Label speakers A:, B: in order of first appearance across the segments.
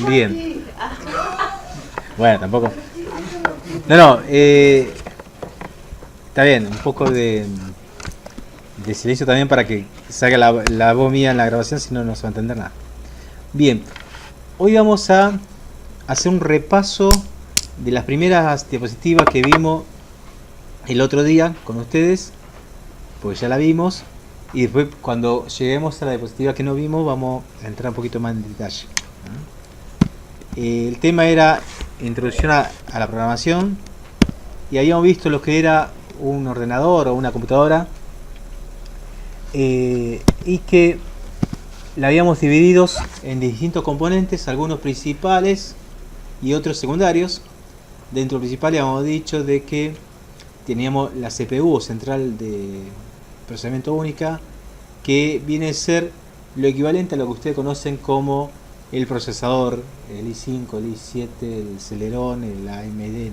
A: Bien. Bueno, tampoco. No, está bien, un poco de silencio también para que salga la voz mía en la grabación, si no, no se va a entender nada. Bien, hoy vamos a hacer un repaso de las primeras diapositivas que vimos el otro día con ustedes, porque ya la vimos, y después cuando lleguemos a la diapositiva que no vimos vamos a entrar un poquito más en detalle. El tema era introducción a la programación, y habíamos visto lo que era un ordenador o una computadora, y que la habíamos dividido en distintos componentes, algunos principales y otros secundarios. Dentro de principales habíamos dicho de que teníamos la CPU o central de procesamiento única, que viene a ser lo equivalente a lo que ustedes conocen como el procesador, el i5, el i7, el Celeron, el AMD, el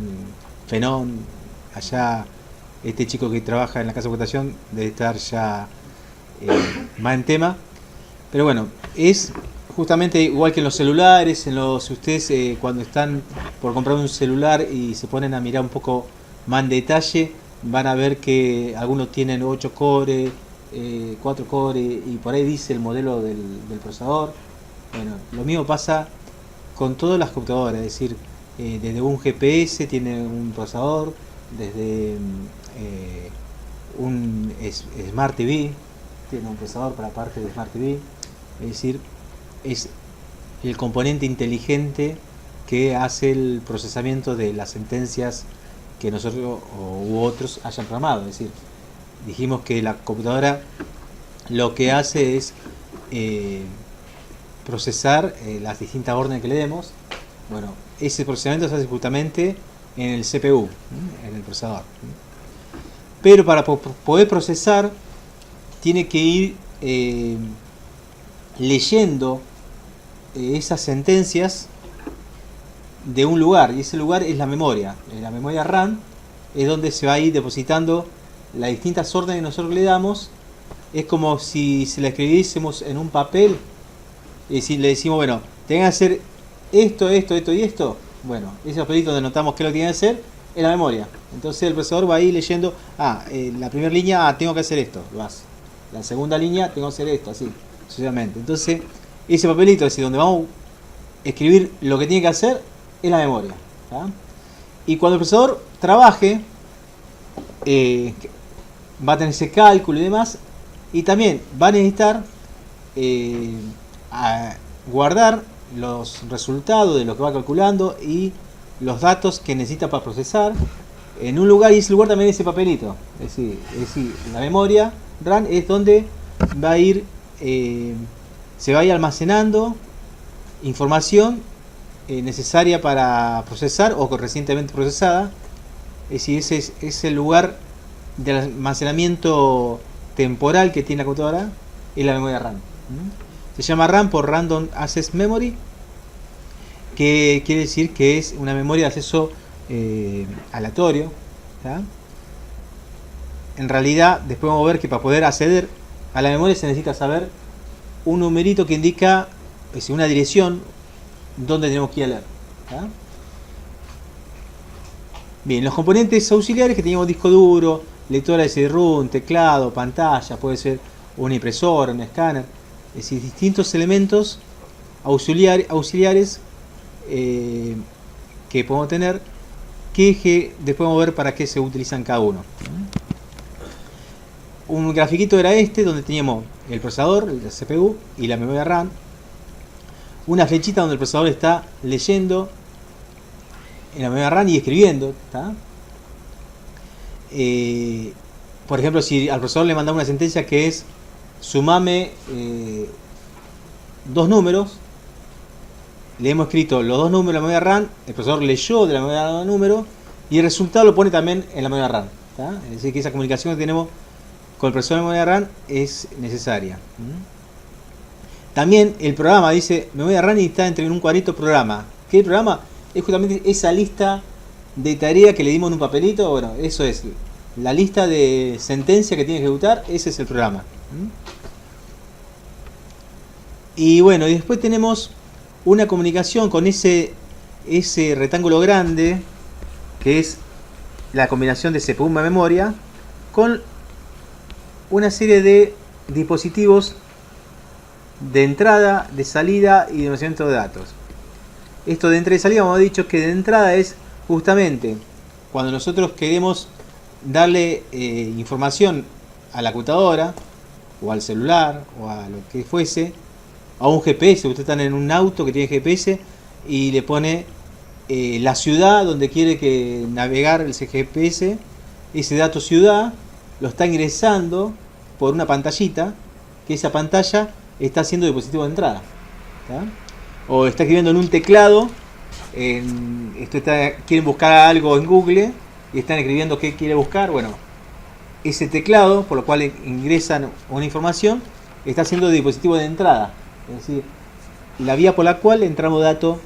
A: Phenom. Allá este chico que trabaja en la casa de computación debe estar ya más en tema, pero bueno, es justamente igual que en los celulares. Ustedes cuando están por comprar un celular y se ponen a mirar un poco más en detalle, van a ver que algunos tienen 8 cores, 4 cores, y por ahí dice el modelo del procesador. Bueno, lo mismo pasa con todas las computadoras, es decir, desde un GPS tiene un procesador, desde un Smart TV tiene un procesador para parte de Smart TV, es decir, es el componente inteligente que hace el procesamiento de las sentencias que nosotros u otros hayan programado. Es decir, dijimos que la computadora lo que hace es procesar las distintas órdenes que le demos. Bueno, ese procesamiento se hace justamente en el CPU, en el procesador. Pero para poder procesar tiene que ir leyendo esas sentencias de un lugar, y ese lugar es la memoria. En la memoria RAM es donde se va a ir depositando las distintas órdenes que nosotros le damos. Es como si se la escribiésemos en un papel, y si le decimos, bueno, tengan que hacer esto, esto, esto y esto. Bueno, ese papelito donde notamos qué es lo que tienen que hacer es la memoria. Entonces el procesador va a ir leyendo, la primera línea, tengo que hacer esto, lo hace. La segunda línea, tengo que hacer esto, así sucesivamente. Entonces ese papelito, es decir, donde vamos a escribir lo que tiene que hacer, es la memoria, ¿tá? Y cuando el procesador trabaje, va a tener ese cálculo y demás, y también va a necesitar guardar los resultados de lo que va calculando y los datos que necesita para procesar en un lugar, y ese lugar también es ese papelito. Es decir, la memoria RAM es donde va a ir, se va a ir almacenando información necesaria para procesar o recientemente procesada. Es decir, ese es el lugar de almacenamiento temporal que tiene la computadora, es la memoria RAM. Se llama RAM por Random Access Memory, que quiere decir que es una memoria de acceso aleatorio, ¿tá? En realidad, después vamos a ver que para poder acceder a la memoria se necesita saber un numerito que indica, es decir, una dirección donde tenemos que ir a leer, ¿tá? Bien, los componentes auxiliares que teníamos: disco duro, lectora de CD-ROM, teclado, pantalla, puede ser una impresora, un escáner, es decir, distintos elementos auxiliares que podemos tener, que después vamos a ver para qué se utilizan cada uno. Un grafiquito era este, donde teníamos el procesador, el CPU y la memoria RAM. Una flechita donde el procesador está leyendo en la memoria RAM y escribiendo, ¿tá? Por ejemplo, si al procesador le mandamos una sentencia que es sumame 2 números, le hemos escrito los 2 números en la memoria RAM, el procesador leyó de la memoria RAM el número y el resultado lo pone también en la memoria RAM, ¿tá? Es decir, que esa comunicación que tenemos con el procesador de memoria RAM es necesaria. También el programa dice memoria RAM y está entre un cuadrito programa. ¿Qué programa? Es justamente esa lista de tareas que le dimos en un papelito. Bueno, eso es la lista de sentencias que tiene que ejecutar. Ese es el programa. Y bueno, y después tenemos una comunicación con ese rectángulo grande, que es la combinación de CPU más memoria, con una serie de dispositivos de entrada, de salida y de almacenamiento de datos. Esto de entrada y salida, hemos dicho que de entrada es justamente cuando nosotros queremos darle información a la computadora o al celular o a lo que fuese, a un GPS. Ustedes están en un auto que tiene GPS y le pone la ciudad donde quiere que navegar ese GPS, ese dato ciudad lo está ingresando por una pantallita, que esa pantalla está haciendo dispositivo de entrada, ¿tá? O está escribiendo en un teclado, quieren buscar algo en Google y están escribiendo qué quiere buscar. Bueno, ese teclado, por lo cual ingresan una información, está haciendo dispositivo de entrada, es decir, la vía por la cual entramos datos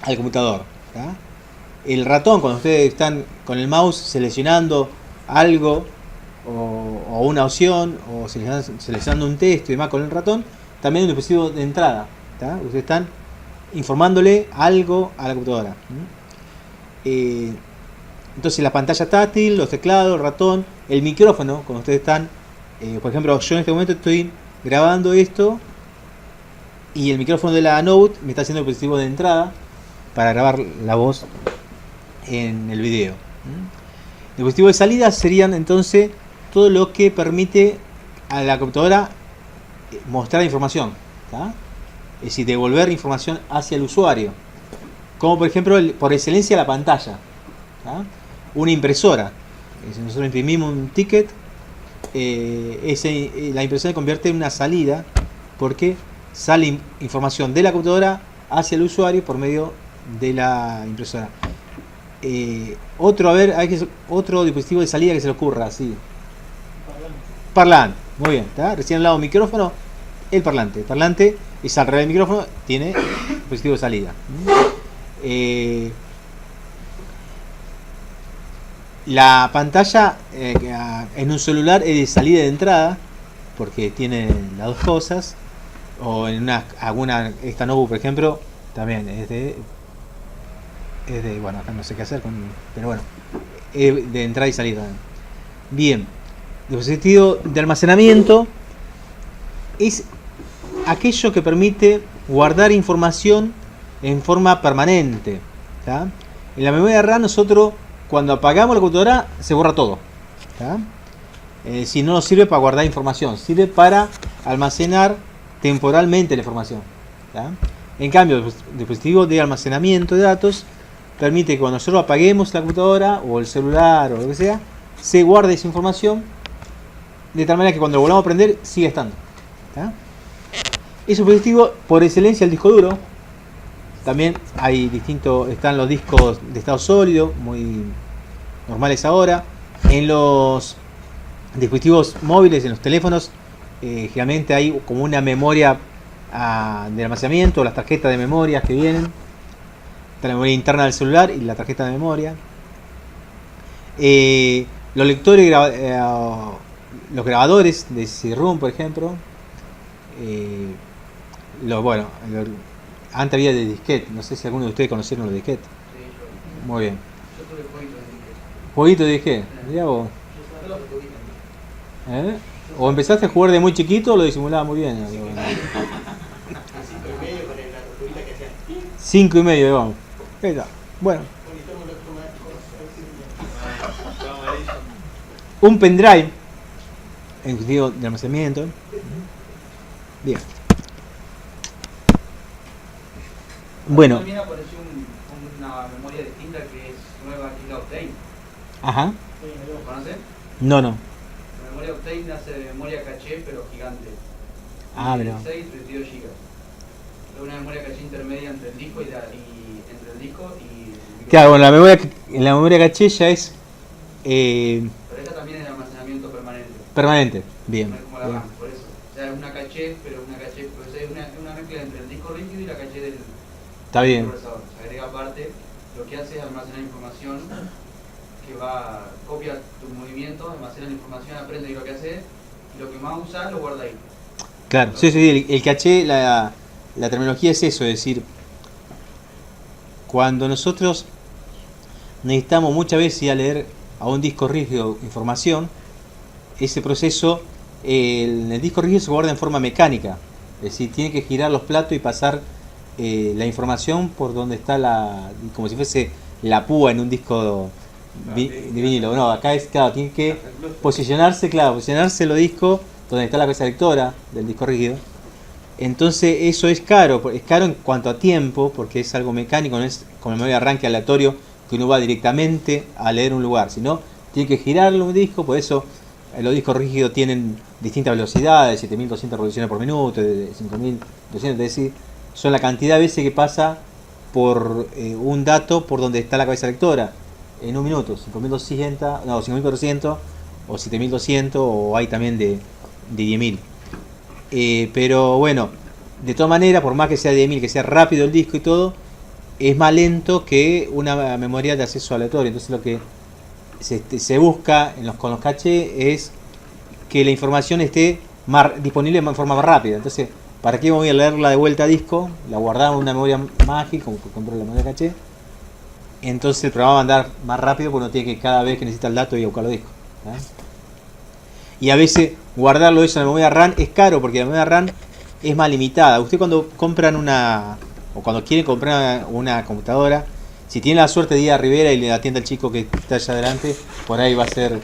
A: al computador, ¿tá? El ratón, cuando ustedes están con el mouse seleccionando algo o una opción o seleccionando un texto y demás con el ratón, también es un dispositivo de entrada, ¿tá? Ustedes están informándole algo a la computadora. Entonces la pantalla táctil, los teclados, el ratón, el micrófono, cuando ustedes están, por ejemplo, yo en este momento estoy grabando esto y el micrófono de la Note me está haciendo el dispositivo de entrada para grabar la voz en el video. El dispositivo de salida serían entonces todo lo que permite a la computadora mostrar información, ¿tá? Es decir, devolver información hacia el usuario, como por ejemplo por excelencia la pantalla, ¿tá? Una impresora. Si nosotros imprimimos un ticket, la impresora se convierte en una salida porque sale información de la computadora hacia el usuario por medio de la impresora. Otro dispositivo de salida que se le ocurra, sí. Parlante, muy bien, ¿tá? Recién hablado micrófono, el parlante. El parlante es al revés del micrófono, tiene dispositivo de salida. La pantalla en un celular es de salida y de entrada, porque tiene las dos cosas. O en esta notebook, por ejemplo, también es de bueno, acá no sé qué hacer pero bueno, es de entrada y salida. Bien, dispositivo de almacenamiento es aquello que permite guardar información en forma permanente, ¿tá? En la memoria RAM nosotros cuando apagamos la computadora se borra todo, ¿tá? Si no nos sirve para guardar información, sirve para almacenar temporalmente la información, ¿tá? En cambio, el dispositivo de almacenamiento de datos permite que cuando nosotros apaguemos la computadora o el celular o lo que sea, se guarde esa información de tal manera que cuando lo volvamos a prender sigue estando, ¿tá? Ese dispositivo por excelencia el disco duro. También están los discos de estado sólido, muy normales ahora. En los dispositivos móviles, en los teléfonos, generalmente hay como una memoria de almacenamiento, las tarjetas de memoria que vienen. Está la memoria interna del celular y la tarjeta de memoria. Los lectores, los grabadores de CD-ROM, por ejemplo. Antes había de disquete. No sé si alguno de ustedes conocieron los disquetes. Sí, muy bien. Yo tuve jueguito de disquete. Mirá vos. O empezaste a jugar de muy chiquito o lo disimulaba muy bien. 5,5 con la tortuguita que hacía. 5,5, vamos. Ahí está. Bueno. Un pendrive en sentido de almacenamiento. Bien. Bueno.
B: También apareció una memoria distinta que es nueva Giga Octane.
A: Ajá.
B: ¿Lo conoces?
A: No.
B: La memoria Octane hace de memoria caché pero gigante.
A: Pero
B: 6 32 GB. Es una memoria caché intermedia entre el disco y
A: claro, la memoria caché ya es
B: pero esta también es de almacenamiento permanente.
A: Permanente, bien.
B: No es como la RAM, por eso. O sea, es una caché, pero es una mezcla entre el disco rígido y la caché del
A: está bien.
B: procesador. Se agrega aparte, lo que hace es almacenar información que copia tus movimientos, almacena la información, aprende lo que haces y lo que más usas lo guarda ahí.
A: Claro, sí, el caché, la terminología es eso, es decir, cuando nosotros necesitamos muchas veces ir a leer a un disco rígido información, ese proceso, en el disco rígido se guarda en forma mecánica, es decir, tiene que girar los platos y pasar la información por donde está como si fuese la púa en un disco de vinilo. No, acá es, claro, tiene que posicionarse los discos donde está la cabeza lectora del disco rígido. Entonces eso es caro en cuanto a tiempo, porque es algo mecánico, no es como memoria de arranque aleatorio que uno va directamente a leer un lugar, sino tiene que girarlo un disco. Por eso los discos rígidos tienen distintas velocidades, 7200 revoluciones por minuto, de 5200, es decir, son la cantidad de veces que pasa por un dato por donde está la cabeza lectora en un minuto, 5200, no, 5400 o 7200, o hay también de 10000. Pero bueno, de todas maneras, por más que sea 10.000, que sea rápido el disco y todo, es más lento que una memoria de acceso aleatorio. Entonces lo que se busca con los cachés es que la información esté disponible de forma más rápida. Entonces, ¿para qué voy a leerla de vuelta a disco? La guardamos en una memoria mágica, como por ejemplo la memoria caché. Entonces el programa va a andar más rápido porque uno tiene que cada vez que necesita el dato ir a buscar los discos. Y a veces guardarlo eso en la memoria RAM es caro, porque la memoria RAM es más limitada. Usted cuando compran o cuando quieren comprar una computadora, si tiene la suerte de ir a Rivera y le atiende al chico que está allá adelante, por ahí va a ser,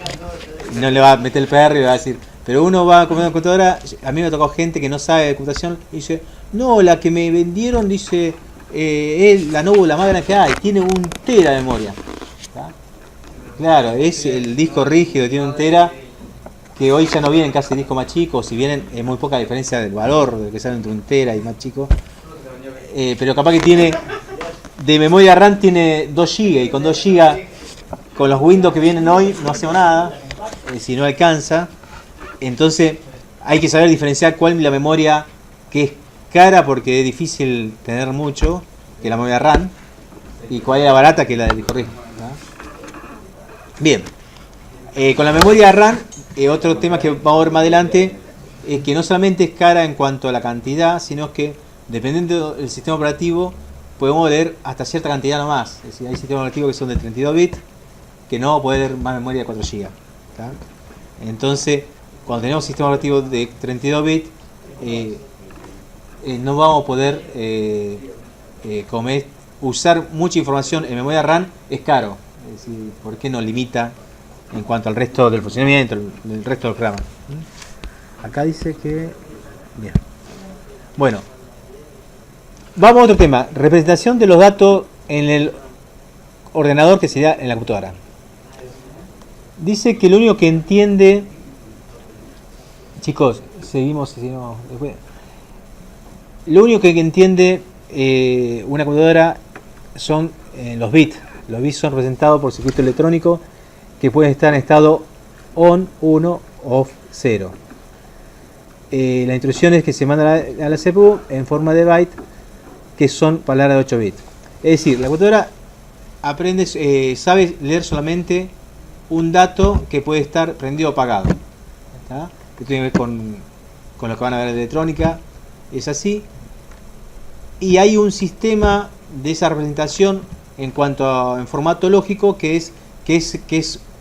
A: no le va a meter el PR y va a decir, pero uno va a comprar una computadora. A mí me tocó gente que no sabe de computación y dice, no, la que me vendieron, dice, es la Novo, la más grande que hay, tiene 1 tera de memoria. ¿Está? Claro, es el disco rígido, tiene 1 tera, que hoy ya no vienen casi discos más chicos, si vienen es muy poca diferencia del valor de que sale entre 1 tera y más chico, pero capaz que tiene, de memoria RAM tiene 2 GB, y con 2 GB, con los Windows que vienen hoy, no hacemos nada, si no alcanza. Entonces hay que saber diferenciar cuál es la memoria que es cara, porque es difícil tener mucho, que la memoria RAM, y cuál es la barata, que es la del disco rígido. Bien, con la memoria RAM, otro tema que vamos a ver más adelante, es que no solamente es cara en cuanto a la cantidad, sino que dependiendo del sistema operativo podemos leer hasta cierta cantidad nomás. Es decir, hay sistemas operativos que son de 32 bits que no vamos a poder leer más memoria de 4 GB. Entonces, cuando tenemos sistema operativo de 32 bits, no vamos a poder usar mucha información en memoria RAM, es caro. Es decir, ¿por qué nos limita en cuanto al resto del funcionamiento, el resto del programa? Acá dice que... Bien. Bueno, vamos a otro tema. Representación de los datos en el ordenador, que sería en la computadora. Dice que lo único que entiende... Chicos, seguimos después. Lo único que entiende una computadora son los bits. Los bits son representados por circuito electrónico que pueden estar en estado on, 1, off, 0. Las instrucciones que se mandan a la CPU en forma de byte, que son palabras de 8 bits. Es decir, la computadora sabe leer solamente un dato que puede estar prendido o apagado. ¿Está? Que tiene que ver con lo que van a ver en electrónica. Es así. Y hay un sistema de esa representación en formato lógico que es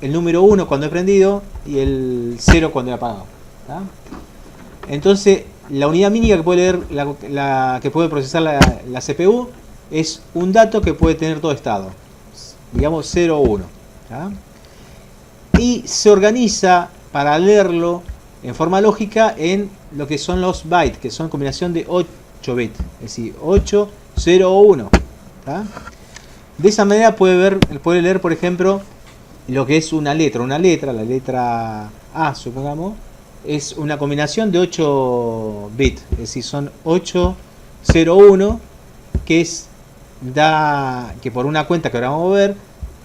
A: el número 1 cuando he prendido y el 0 cuando he apagado. ¿Está? Entonces, la unidad mínima que puede leer, que puede procesar la CPU es un dato que puede tener dos estados, digamos 0 o 1. ¿Está? Y se organiza para leerlo en forma lógica en lo que son los bytes, que son combinación de 8 bits, es decir, 8, 0 o 1. ¿Está? De esa manera puede leer, por ejemplo, lo que es una letra. Una letra, la letra A, supongamos, es una combinación de 8 bits, es decir, son 8, 0, 1, que por una cuenta que ahora vamos a ver,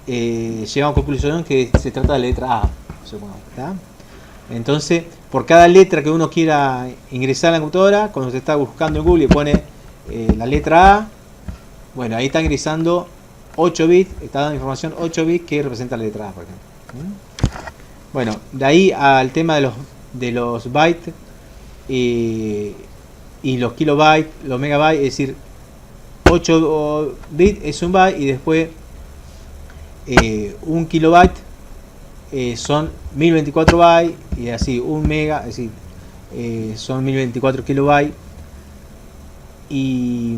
A: llegamos a conclusión que se trata de la letra A, supongamos. ¿Está? Entonces, por cada letra que uno quiera ingresar a la computadora, cuando se está buscando en Google y pone la letra A, bueno, ahí está ingresando 8 bits, está dando información 8 bits que representa la letra A, por ejemplo. Bueno, de ahí al tema de los bytes y y los kilobytes, los megabytes, es decir, 8 bits es un byte y después un kilobyte son 1024 bytes y así, un mega, es decir, son 1024 kilobytes. Y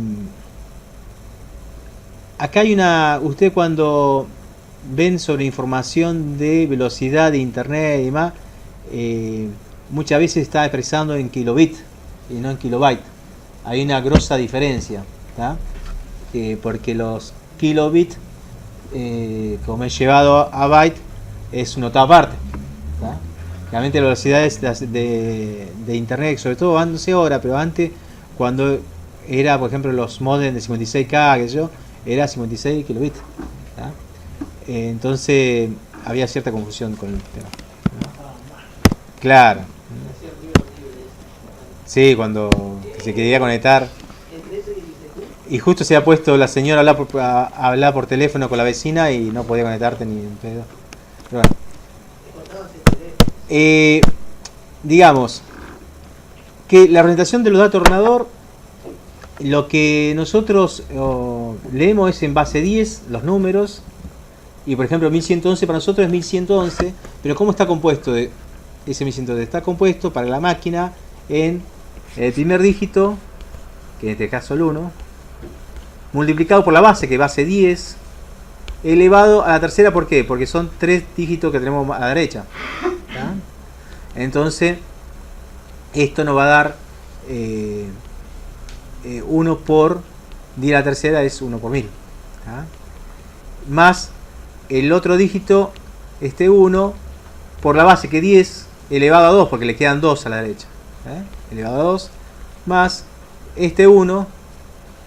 A: acá hay usted cuando ven sobre información de velocidad de internet y demás, muchas veces está expresando en kilobit y no en kilobyte. Hay una grosa diferencia, ¿tá? Porque los kilobits, como he llevado a byte, es una octava parte, ¿tá? Realmente las velocidades de internet, sobre todo no sé ahora, pero antes, cuando era, por ejemplo, los modems de 56K, que yo, era 56 kilobits, ¿tá? Entonces había cierta confusión con el tema. Claro. Sí, cuando se quería conectar. Y justo se ha puesto la señora a hablar por teléfono con la vecina y no podía conectarte ni en pedo. Pero bueno. Digamos que la representación de los datos de ordenador, lo que nosotros leemos es en base 10 los números. Y por ejemplo 1111 para nosotros es 1111. Pero ¿cómo está compuesto ese 1111? Está compuesto para la máquina en el primer dígito, que en este caso el 1, multiplicado por la base, que es base 10, elevado a la tercera. ¿Por qué? Porque son 3 dígitos que tenemos a la derecha, ¿tá? Entonces esto nos va a dar 1 por 10 a la tercera es 1 por 1000, ¿tá? Más el otro dígito, este 1 por la base, que 10 elevado a 2, porque le quedan 2 a la derecha, elevado a 2, más este 1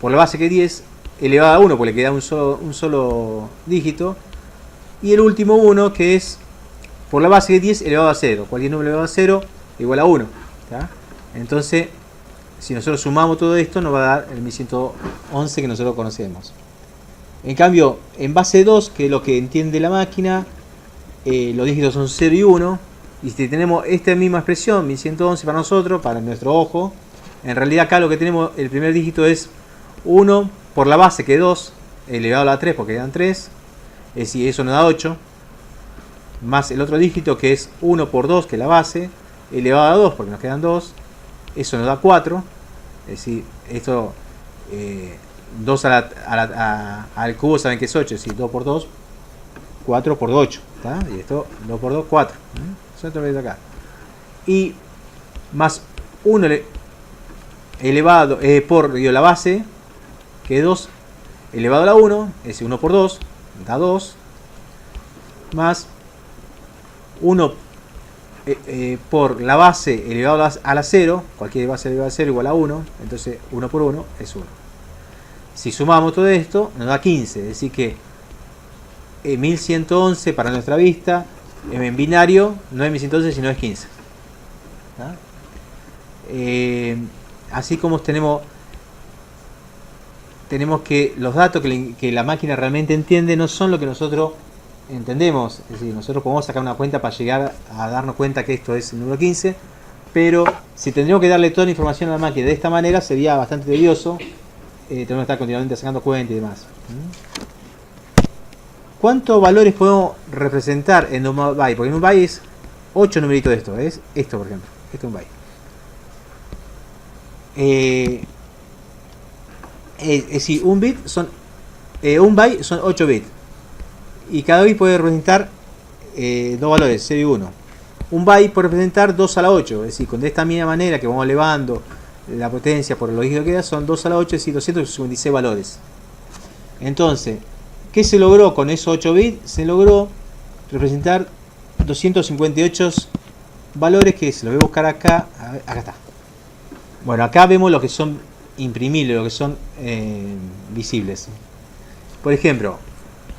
A: por la base, que 10 elevado a 1, porque le queda un solo dígito, y el último 1, que es por la base de 10 elevado a 0. Cualquier número elevado a 0 igual a 1, ¿tá? Entonces, si nosotros sumamos todo esto, nos va a dar el 1111 que nosotros conocemos. En cambio, en base 2, que es lo que entiende la máquina, los dígitos son 0 y 1. Y si tenemos esta misma expresión, 1111 para nosotros, para nuestro ojo, en realidad acá lo que tenemos, el primer dígito es 1 por la base, que es 2, elevado a la 3, porque quedan 3. Es decir, eso nos da 8. Más el otro dígito, que es 1 por 2, que es la base, elevado a 2, porque nos quedan 2. Eso nos da 4. Es decir, esto 2 al cubo, saben que es 8. Es decir, 2 por 2, 4 por 8. ¿Tá? Y esto, 2 por 2, 4. Eso otra vez acá. Y más 1 elevado por la base, que es 2 elevado a la 1. Es decir, 1 por 2, da 2. Más 1 por la base elevado a la 0, cualquier base elevada a 0 igual a 1, entonces 1 por 1 es 1. Si sumamos todo esto, nos da 15, es decir que 1111 para nuestra vista, en binario, no es 1111 sino es 15. ¿Tá? Así como tenemos que los datos que la máquina realmente entiende no son lo que nosotros entendemos. Es decir, nosotros podemos sacar una cuenta para llegar a darnos cuenta que esto es el número 15, pero si tendríamos que darle toda la información a la máquina de esta manera sería bastante tedioso. Tenemos que estar continuamente sacando cuentas y demás. ¿Cuántos valores podemos representar en un byte? Porque en un byte es 8 numeritos de esto. Es esto, por ejemplo. Esto es un byte. Es decir, un byte son 8 bits. Y cada bit puede representar dos valores, 0 y 1. Un byte puede representar 2 a la 8. Es decir, de esta misma manera que vamos elevando la potencia por los dígitos que da, son 2 a la 8, es decir, 256 valores. Entonces, ¿qué se logró con esos 8 bits? Se logró representar 258 valores, que se los voy a buscar acá. A ver, acá está. Bueno, acá vemos lo que son imprimibles, lo que son visibles. Por ejemplo,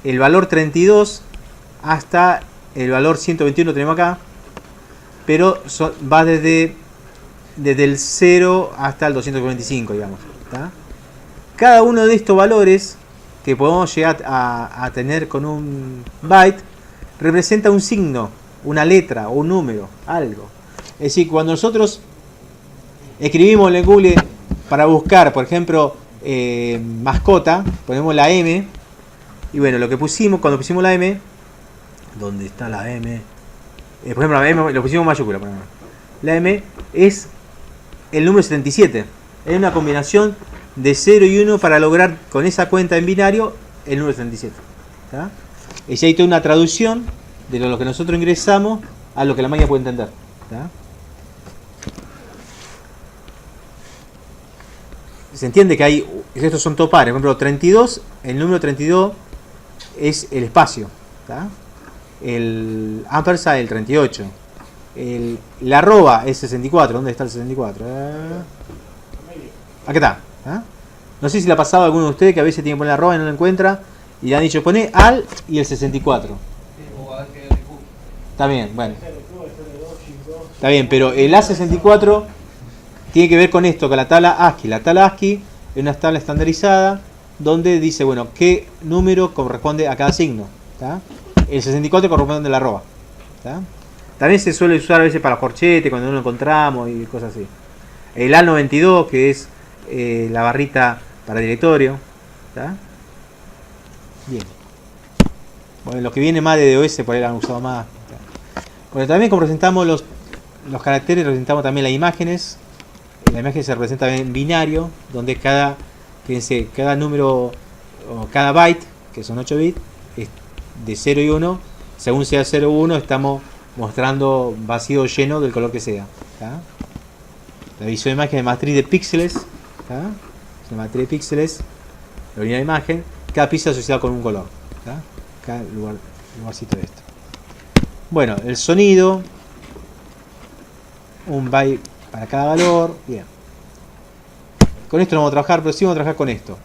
A: el valor 32 hasta el valor 121 tenemos acá, pero va desde el 0 hasta el 245, digamos. ¿Tá? Cada uno de estos valores que podemos llegar a tener con un byte representa un signo, una letra o un número, algo. Es decir, cuando nosotros escribimos en Google para buscar, por ejemplo, mascota, ponemos la M. Y bueno, lo que pusimos, cuando pusimos la M, ¿dónde está la M? Por ejemplo, la M lo pusimos en mayúscula. Por ejemplo. La M es el número 77. Es una combinación de 0 y 1 para lograr con esa cuenta en binario el número 77. ¿Está? Y hay toda una traducción de lo que nosotros ingresamos a lo que la máquina puede entender. ¿Está? Se entiende que hay, estos son todos pares. Por ejemplo, 32, el número 32 es el espacio. ¿Está? El ampersand el 38. La arroba es 64. ¿Dónde está el 64? Aquí está. ¿Ah? No sé si le ha pasado a alguno de ustedes que a veces tiene que poner la arroba y no lo encuentra. Y le han dicho, pone al y el 64. Está bien, bueno. Está bien, pero el A64 tiene que ver con esto, con la tabla ASCII. La tabla ASCII es una tabla estandarizada donde dice, bueno, qué número corresponde a cada signo. ¿Está? El 64 corresponde a la arroba. ¿Está? También se suele usar a veces para corchete, cuando no lo encontramos y cosas así. El A92, que es la barrita para directorio. ¿Está? Bien. Bueno, los que viene más de DOS por ahí lo han usado más. Bueno, también como presentamos los caracteres, representamos también las imágenes. La imagen se representa en binario, donde cada número o cada byte, que son 8 bits, es de 0 y 1. Según sea 0 o 1, estamos mostrando vacío o lleno del color que sea. ¿Tá? La visión de imagen de matriz de píxeles. ¿Tá? Es una matriz de píxeles, la unidad de imagen. Cada píxel asociado con un color. ¿Tá? Cada lugarcito de esto. Bueno, el sonido. Un byte para cada valor. Bien. Con esto no vamos a trabajar, pero sí vamos a trabajar con esto.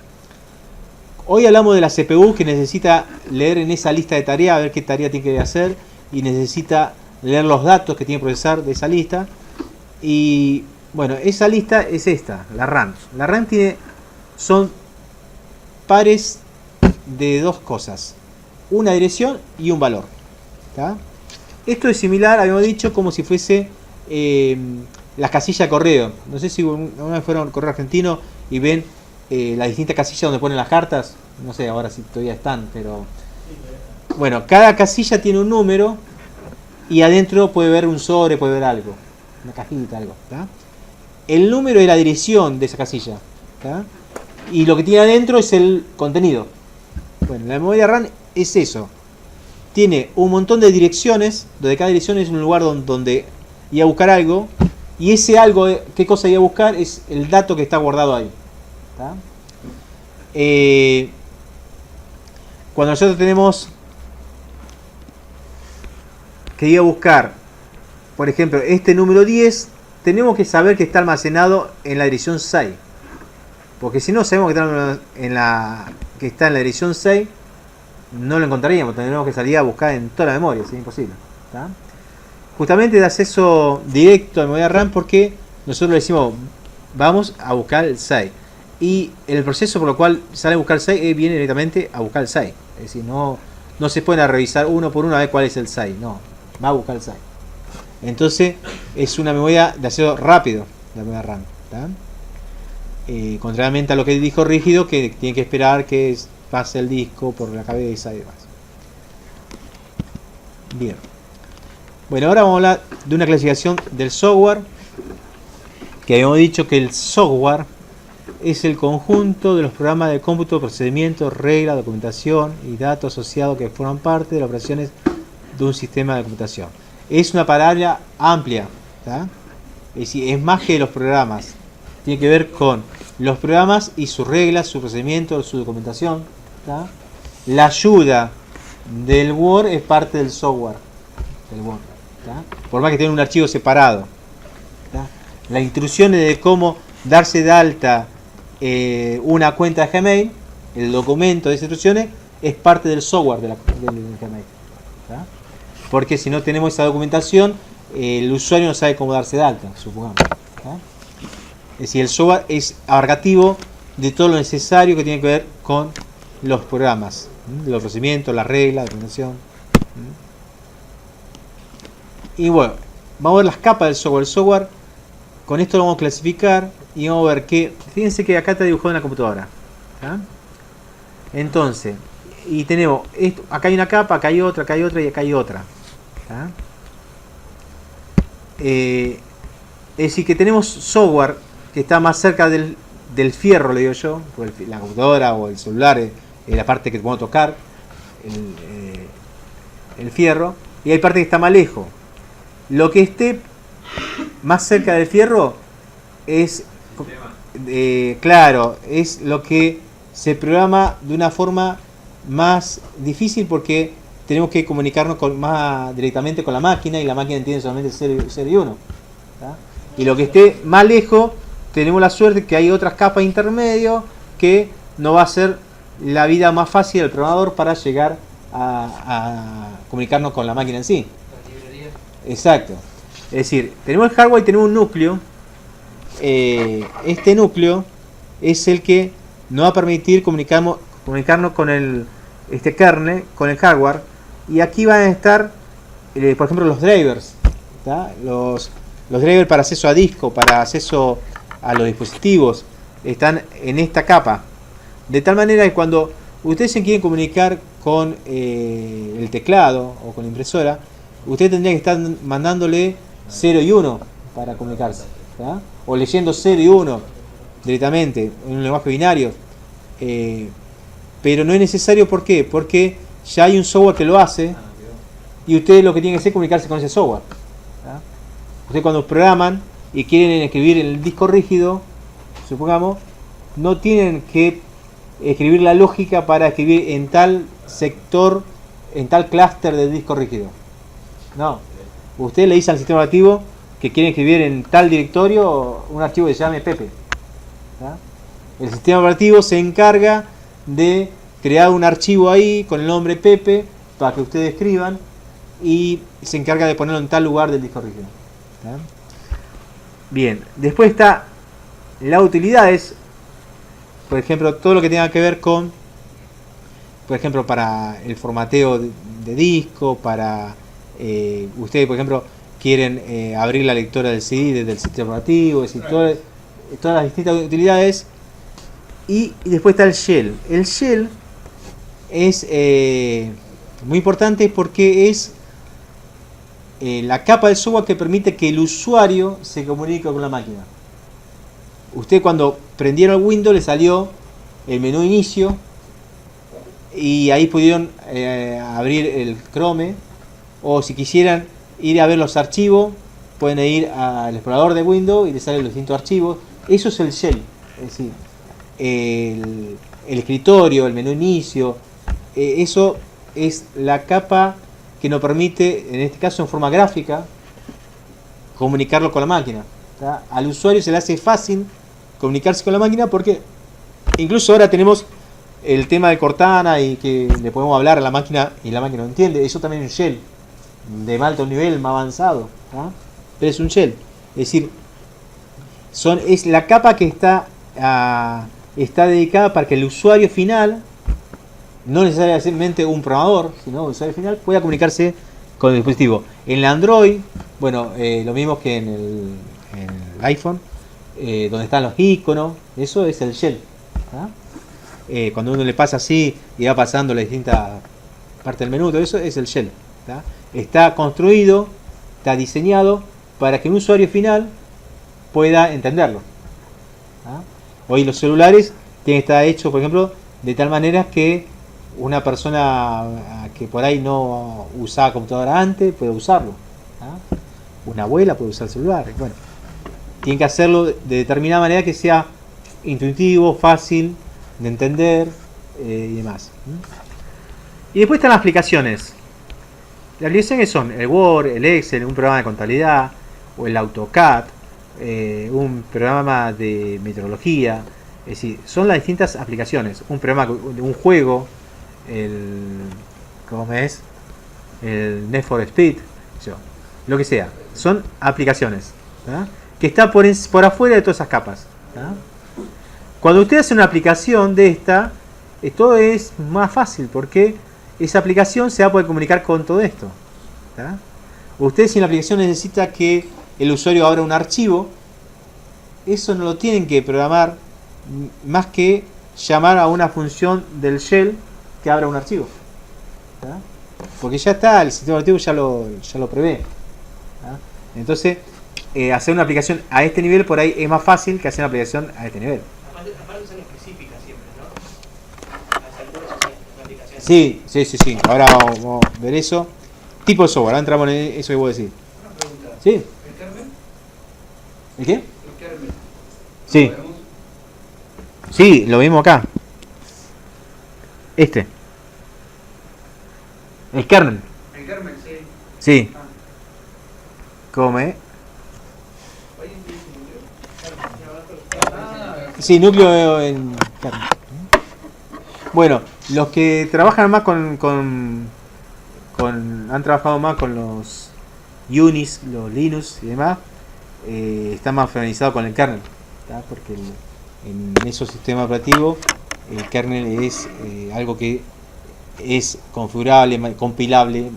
A: Hoy hablamos de la CPU que necesita leer en esa lista de tareas, a ver qué tarea tiene que hacer. Y necesita leer los datos que tiene que procesar de esa lista. Y bueno, esa lista es esta, la RAM. La RAM son pares de dos cosas. Una dirección y un valor. ¿Tá? Esto es similar, habíamos dicho, como si fuese las casillas de correo. No sé si una vez fueron al correo argentino y ven las distintas casillas donde ponen las cartas. No sé ahora si todavía están, pero... Bueno, cada casilla tiene un número y adentro puede ver un sobre, puede ver algo. Una cajita, algo. ¿Tá? El número es la dirección de esa casilla. ¿Tá? Y lo que tiene adentro es el contenido. Bueno, la memoria RAM es eso. Tiene un montón de direcciones, donde cada dirección es un lugar donde ir a buscar algo. Y ese algo, qué cosa ir a buscar, es el dato que está guardado ahí. ¿Tá? Cuando nosotros tenemos que ir a buscar, por ejemplo, este número 10, tenemos que saber que está almacenado en la dirección 6. Porque si no sabemos que está en la dirección 6, no lo encontraríamos. Tendríamos que salir a buscar en toda la memoria, es imposible. ¿Tá? Justamente da acceso directo a la memoria RAM porque nosotros le decimos, vamos a buscar el 6. Y el proceso por lo cual sale a buscar el 6 viene directamente a buscar el 6. Es decir, no se pueden revisar uno por uno a ver cuál es el 6. No, va a buscar el 6. Entonces es una memoria de acceso rápido, la memoria RAM. ¿Tá? Contrariamente a lo que dijo Rígido, que tiene que esperar que pase el disco por la cabeza y demás. Bien. Bueno, ahora vamos a hablar de una clasificación del software. Que habíamos dicho que el software es el conjunto de los programas de cómputo, procedimientos, reglas, documentación y datos asociados que forman parte de las operaciones de un sistema de computación. Es una palabra amplia. ¿Tá? Es decir, es más que los programas. Tiene que ver con los programas y sus reglas, su procedimiento, su documentación. ¿Tá? La ayuda del Word es parte del software del Word. ¿Tá? Por más que tenga un archivo separado. ¿Tá? Las instrucciones de cómo darse de alta una cuenta de Gmail, el documento de esas instrucciones, es parte del software del Gmail. ¿Tá? Porque si no tenemos esa documentación, el usuario no sabe cómo darse de alta, supongamos. ¿Tá? Es decir, el software es abarcativo de todo lo necesario que tiene que ver con los programas, los procedimientos, las reglas, la documentación. Y bueno, vamos a ver las capas del software. El software con esto lo vamos a clasificar y vamos a ver que, fíjense que acá está dibujado en la computadora. ¿Tá? Entonces, y tenemos esto, acá hay una capa, acá hay otra y acá hay otra. ¿Tá? Es decir, que tenemos software que está más cerca del fierro, le digo yo, la computadora o el celular es la parte que podemos tocar, el fierro, y hay parte que está más lejos. Lo que esté más cerca del fierro es, claro, es lo que se programa de una forma más difícil porque tenemos que comunicarnos más directamente con la máquina y la máquina entiende solamente 0 y 1. ¿Tá? Y lo que esté más lejos, tenemos la suerte que hay otras capas intermedio que nos va a hacer la vida más fácil al programador para llegar a comunicarnos con la máquina en sí. Exacto. Es decir, tenemos el hardware y tenemos un núcleo. Este núcleo es el que nos va a permitir comunicarnos con este kernel, con el hardware. Y aquí van a estar, por ejemplo, los drivers. ¿Tá? Los drivers para acceso a disco, para acceso a los dispositivos, están en esta capa. De tal manera que cuando ustedes se quieren comunicar con el teclado o con la impresora, usted tendría que estar mandándole 0 y 1 para comunicarse. ¿Tá? O leyendo 0 y 1 directamente en un lenguaje binario. Pero no es necesario, ¿por qué? Porque ya hay un software que lo hace y ustedes lo que tienen que hacer es comunicarse con ese software. ¿Tá? Ustedes cuando programan y quieren escribir en el disco rígido, supongamos, no tienen que escribir la lógica para escribir en tal sector, en tal clúster del disco rígido. No. Usted le dice al sistema operativo que quiere escribir en tal directorio un archivo que se llame Pepe. ¿Tá? El sistema operativo se encarga de crear un archivo ahí con el nombre Pepe para que ustedes escriban y se encarga de ponerlo en tal lugar del disco rígido. ¿Tá? Bien, después está las utilidades, por ejemplo, todo lo que tenga que ver con, por ejemplo, para el formateo de disco, para ustedes, por ejemplo, quieren abrir la lectora del CD desde el sistema operativo, es decir, todas las distintas utilidades. Y después está el shell. El shell es muy importante porque es la capa del software que permite que el usuario se comunique con la máquina. Usted cuando prendieron el Windows le salió el menú inicio y ahí pudieron abrir el Chrome, o si quisieran ir a ver los archivos pueden ir al explorador de Windows y les salen los distintos archivos. Eso es el shell, es decir, el escritorio, el menú inicio, eso es la capa que nos permite, en este caso en forma gráfica, comunicarlo con la máquina. ¿Tá? Al usuario se le hace fácil comunicarse con la máquina porque incluso ahora tenemos el tema de Cortana y que le podemos hablar a la máquina y la máquina no entiende. Eso también es un shell de más alto nivel, más avanzado. ¿Tá? Pero es un shell. Es decir, es la capa que está dedicada para que el usuario final, no necesariamente un programador, sino un usuario final, pueda comunicarse con el dispositivo. En el Android, bueno, lo mismo que en el iPhone, donde están los iconos, eso es el shell. ¿Ah? Cuando uno le pasa así y va pasando las distintas partes del menú, todo eso es el shell. ¿Tá? Está construido, está diseñado para que un usuario final pueda entenderlo. ¿Ah? Hoy los celulares tienen que estar hechos, por ejemplo, de tal manera que una persona que por ahí no usaba computadora antes puede usarlo. ¿Ah? Una abuela puede usar el celular. Bueno, tienen que hacerlo de determinada manera que sea intuitivo, fácil de entender y demás. Y después están las aplicaciones. Las aplicaciones son el Word, el Excel, un programa de contabilidad, o el AutoCAD, un programa de meteorología. Es decir, son las distintas aplicaciones. Un programa de un juego, ¿cómo es? El Need for Speed, lo que sea. Son aplicaciones, ¿verdad? Que está por afuera de todas esas capas. ¿Verdad? Cuando usted hace una aplicación de esta, todo es más fácil porque esa aplicación se va a poder comunicar con todo esto. ¿Verdad? Usted, si en la aplicación necesita que el usuario abra un archivo, eso no lo tienen que programar más que llamar a una función del shell que abra un archivo. ¿Tá? Porque ya está, el sistema operativo ya lo prevé. ¿Tá? Entonces, hacer una aplicación a este nivel por ahí es más fácil que hacer una aplicación a este nivel.
C: Aparte son específicas siempre, ¿no? A esa altura son aplicaciones.
A: Sí. Ahora vamos a ver eso. Tipo de software, ahora entramos en eso que voy a decir.
B: Una pregunta.
A: ¿Sí?
B: ¿El kernel?
A: ¿El qué?
B: ¿El kernel?
A: Sí.
B: ¿Lo vemos?
A: Sí, lo vimos acá. Este. El kernel.
B: El kernel, sí.
A: Sí.
B: Ah.
A: Come.
B: Oye, ¿sí?
A: Sí, núcleo en kernel. Bueno, los que trabajan más han trabajado más con los Unix, los Linux y demás, están más familiarizados con el kernel, ¿tá? Porque en esos sistemas operativos el kernel es algo que es configurable, compilable,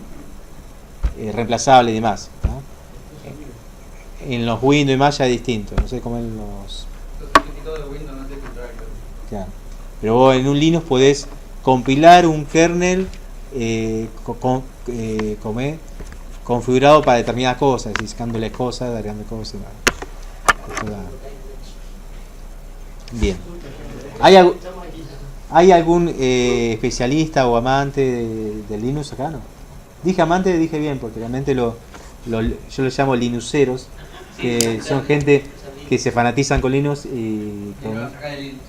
A: reemplazable y demás, ¿tá? En los Windows y más ya es distinto, no sé cómo en los...
B: Entonces, el título de Windows no tiene driver.
A: Claro. Pero vos en un Linux podés compilar un kernel configurado para determinadas cosas, sacándole cosas, agregando cosas. Bien. ¿Hay algún especialista o amante de Linux acá? No. Dije amante, dije bien, porque realmente yo los llamo linuxeros, que son gente que se fanatizan con Linux y
B: Y me va a sacar el Linux,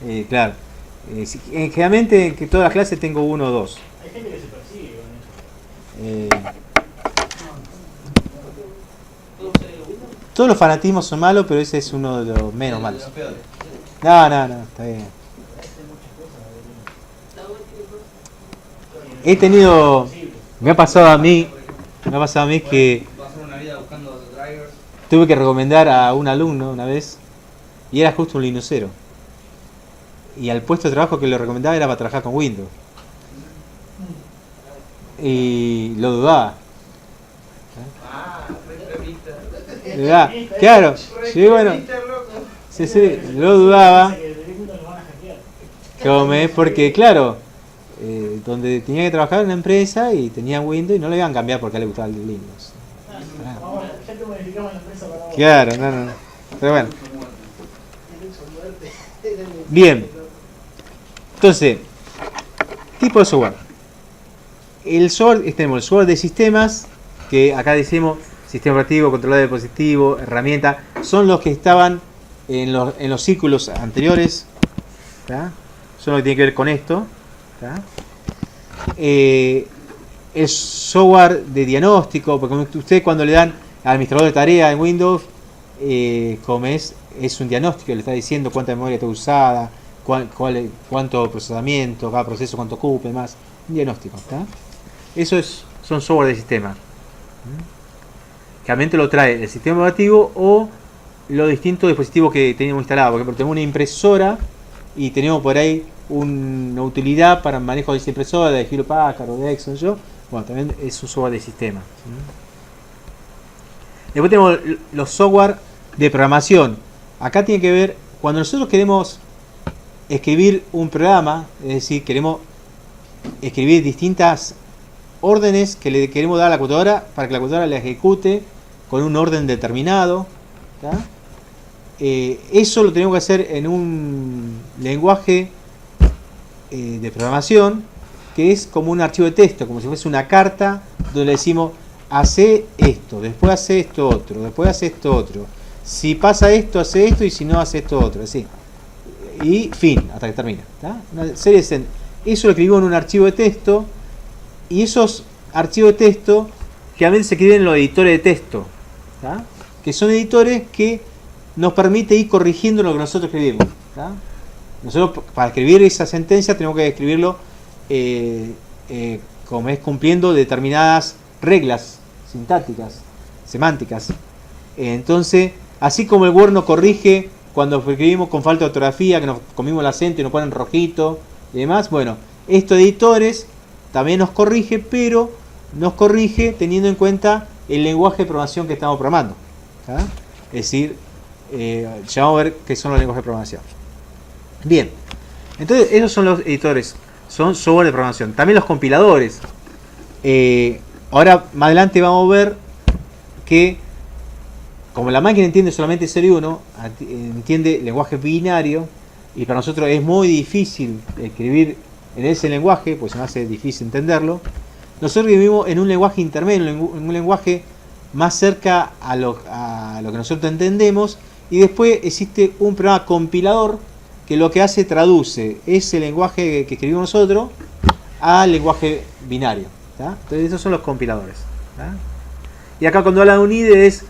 B: ¿sí?
A: claro. Generalmente en que todas las clases tengo uno o dos.
C: Hay gente que se persigue con eso.
A: Eh,
C: ¿Todos usan el Windows?
A: todos los fanatismos son malos, pero ese es uno de los menos malos.
B: Los peores.
A: No, está bien. He tenido, me ha pasado a mí que
B: Pasar una vida buscando drivers.
A: tuve que recomendar a un alumno una vez y era justo un linuxero. Y al puesto de trabajo que le recomendaba era para trabajar con Windows. Y lo dudaba.
B: Ah, re cremita.
A: Dudaba. Claro, sí, bueno, sí, lo dudaba. Porque claro, donde tenía que trabajar en una empresa y tenían Windows y no le iban a cambiar porque a él le gustaba el Linux.
C: Ya te modificamos la empresa para vos.
A: Claro, no. Pero bueno. Bien. Entonces, tipo de software. El software, tenemos el software de sistemas, que acá decimos sistema operativo, controlador de dispositivo, herramienta, son los que estaban en los círculos anteriores, ¿tá? Son los que tienen que ver con esto, ¿tá? El software de diagnóstico, porque usted cuando le dan al administrador de tarea en Windows, como es un diagnóstico, le está diciendo cuánta memoria está usada, cuánto procesamiento, cada proceso cuánto ocupe, más un diagnóstico, ¿tá? Eso son software de sistema. Realmente lo trae el sistema operativo o los distintos dispositivos que tenemos instalados. Por ejemplo, tenemos una impresora y tenemos por ahí una utilidad para el manejo de esa impresora de Hewlett Packard o de Exxon. Bueno, también es un software de sistema. Después tenemos los software de programación. Acá tiene que ver, cuando nosotros queremos escribir un programa, es decir, queremos escribir distintas órdenes que le queremos dar a la computadora para que la computadora la ejecute con un orden determinado, ¿tá? Eso lo tenemos que hacer en un lenguaje de programación que es como un archivo de texto, como si fuese una carta donde le decimos hace esto, después hace esto otro, después hace esto otro, si pasa esto hace esto y si no hace esto otro, así, y fin, hasta que termina, ¿tá? Una serie de eso lo escribimos en un archivo de texto. Y esos archivos de texto generalmente se escriben en los editores de texto, ¿tá? Que son editores que nos permite ir corrigiendo lo que nosotros escribimos, ¿tá? Nosotros para escribir esa sentencia tenemos que escribirlo como es cumpliendo determinadas reglas sintácticas, semánticas. Entonces, así como el Word nos corrige cuando escribimos con falta de ortografía, que nos comimos el acento y nos ponen rojito y demás, bueno, estos editores también nos corrige, pero nos corrige teniendo en cuenta el lenguaje de programación que estamos programando, ¿tá? Es decir, Ya vamos a ver qué son los lenguajes de programación. Bien, entonces esos son los editores, son software de programación. También los compiladores. Ahora más adelante vamos a ver que como la máquina entiende solamente 0 y 1, entiende lenguaje binario, y para nosotros es muy difícil escribir en ese lenguaje, pues se nos hace difícil entenderlo. Nosotros vivimos en un lenguaje intermedio, en un lenguaje más cerca a lo que nosotros entendemos, y después existe un programa compilador que lo que hace traduce ese lenguaje que escribimos nosotros al lenguaje binario. ¿Tá? Entonces esos son los compiladores. ¿Tá? Y acá cuando habla de un IDE es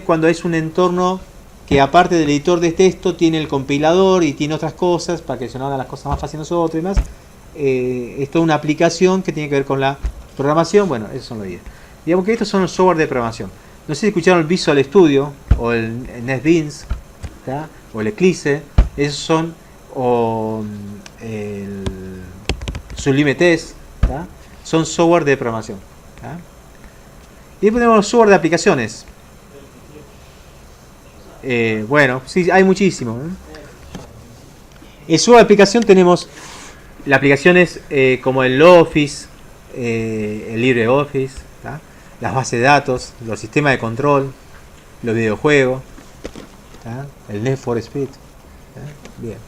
A: cuando es un entorno que aparte del editor de texto tiene el compilador y tiene otras cosas para que se nos hagan las cosas más fáciles nosotros y demás. Es toda una aplicación que tiene que ver con la programación. Bueno, esos son los IDE. Digamos que estos son los software de programación. No sé si escucharon el Visual Studio o el NetBeans, ¿tá? O el Eclipse. Esos son o el Sublime Text, ¿tá? Son software de programación. ¿Tá? Y después tenemos los software de aplicaciones. Bueno, sí, hay muchísimo. En software de aplicación tenemos las aplicaciones como el Office, el LibreOffice, ¿tá? Las bases de datos, los sistemas de control, los videojuegos, ¿tá? El Need for Speed. Bien.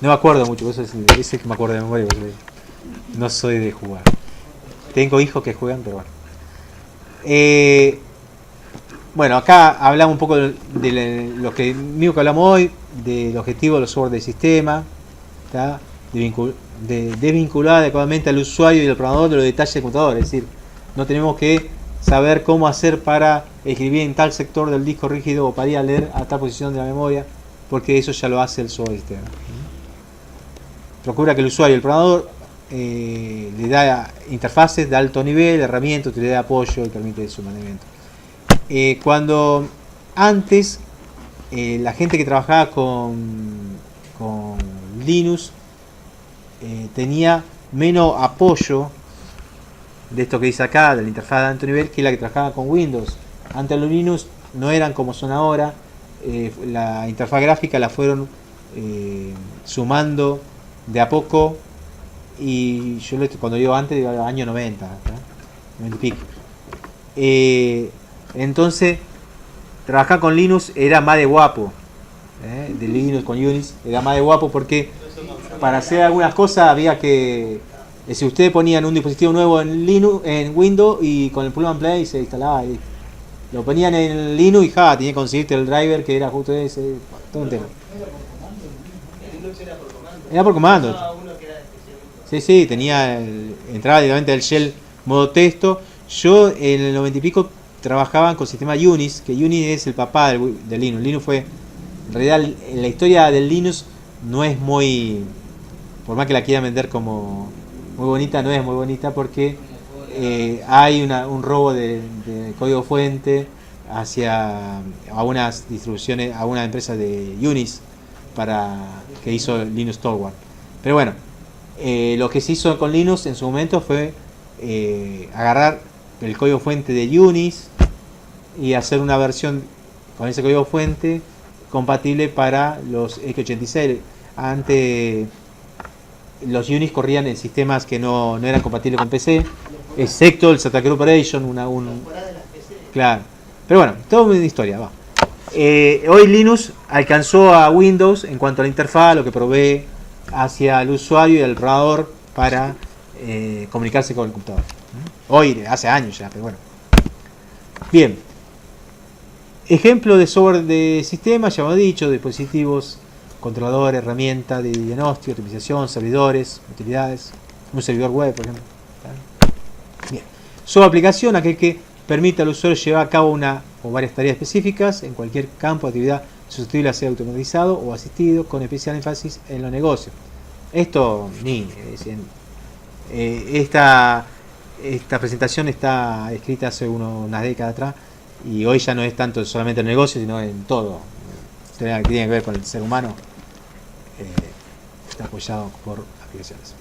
A: No me acuerdo mucho, eso es ese que me acuerdo de memoria, porque no soy de jugar. Tengo hijos que juegan, pero bueno. Bueno, acá hablamos un poco de lo que mismo que hablamos hoy, del objetivo de los software del sistema, ¿tá? De desvincular adecuadamente al usuario y al programador de los detalles del computador. Es decir, no tenemos que saber cómo hacer para escribir en tal sector del disco rígido o para ir a leer a tal posición de la memoria, porque eso ya lo hace el software del sistema. Procura que el usuario y el programador le da interfaces de alto nivel, herramientas, utilidad de apoyo y permite su mantenimiento. Cuando antes la gente que trabajaba con Linux tenía menos apoyo de esto que dice acá, de la interfaz de alto nivel, que la que trabajaba con Windows. Antes los Linux no eran como son ahora. La interfaz gráfica la fueron sumando de a poco, y yo cuando digo antes digo año 90, ¿tá? 90 y pico. Entonces trabajar con Linux era más de guapo, de Linux con Unix era más de guapo, porque para hacer algunas cosas había que, si ustedes ponían un dispositivo nuevo en Linux, en Windows, y con el plug and play se instalaba y lo ponían en Linux y tenía que conseguirte el driver que era justo ese, todo un tema. Era por comando. Sí, tenía entraba directamente el shell modo texto. Yo en el 90 y pico trabajaba con sistema Unix, que Unix es el papá de Linux. Linux fue, en realidad, en la historia del Linux no es muy, por más que la quieran vender como muy bonita, no es muy bonita, porque hay un robo de código fuente hacia algunas distribuciones, a una empresa de Unix que hizo Linux Torvald. Pero bueno, lo que se hizo con Linux en su momento fue agarrar el código fuente de Unix y hacer una versión con ese código fuente compatible para los x86. Antes los Unix corrían en sistemas que no eran compatibles con PC, excepto el Santa Cruz Operation, claro. Pero bueno, todo una historia, va. Hoy Linux alcanzó a Windows en cuanto a la interfaz, lo que provee hacia el usuario y el programador para comunicarse con el computador. Hoy, hace años ya, pero bueno. Bien. Ejemplo de software de sistema, ya hemos dicho, dispositivos, controladores, herramientas de diagnóstico, optimización, servidores, utilidades, un servidor web, por ejemplo. Bien. Software aplicación, aquel que permite al usuario llevar a cabo una o varias tareas específicas en cualquier campo de actividad susceptible a ser automatizado o asistido, con especial énfasis en los negocios. Esto esta presentación está escrita hace unas décadas atrás, y hoy ya no es tanto solamente el negocio, sino en todo. Que tiene que ver con el ser humano, está apoyado por aplicaciones.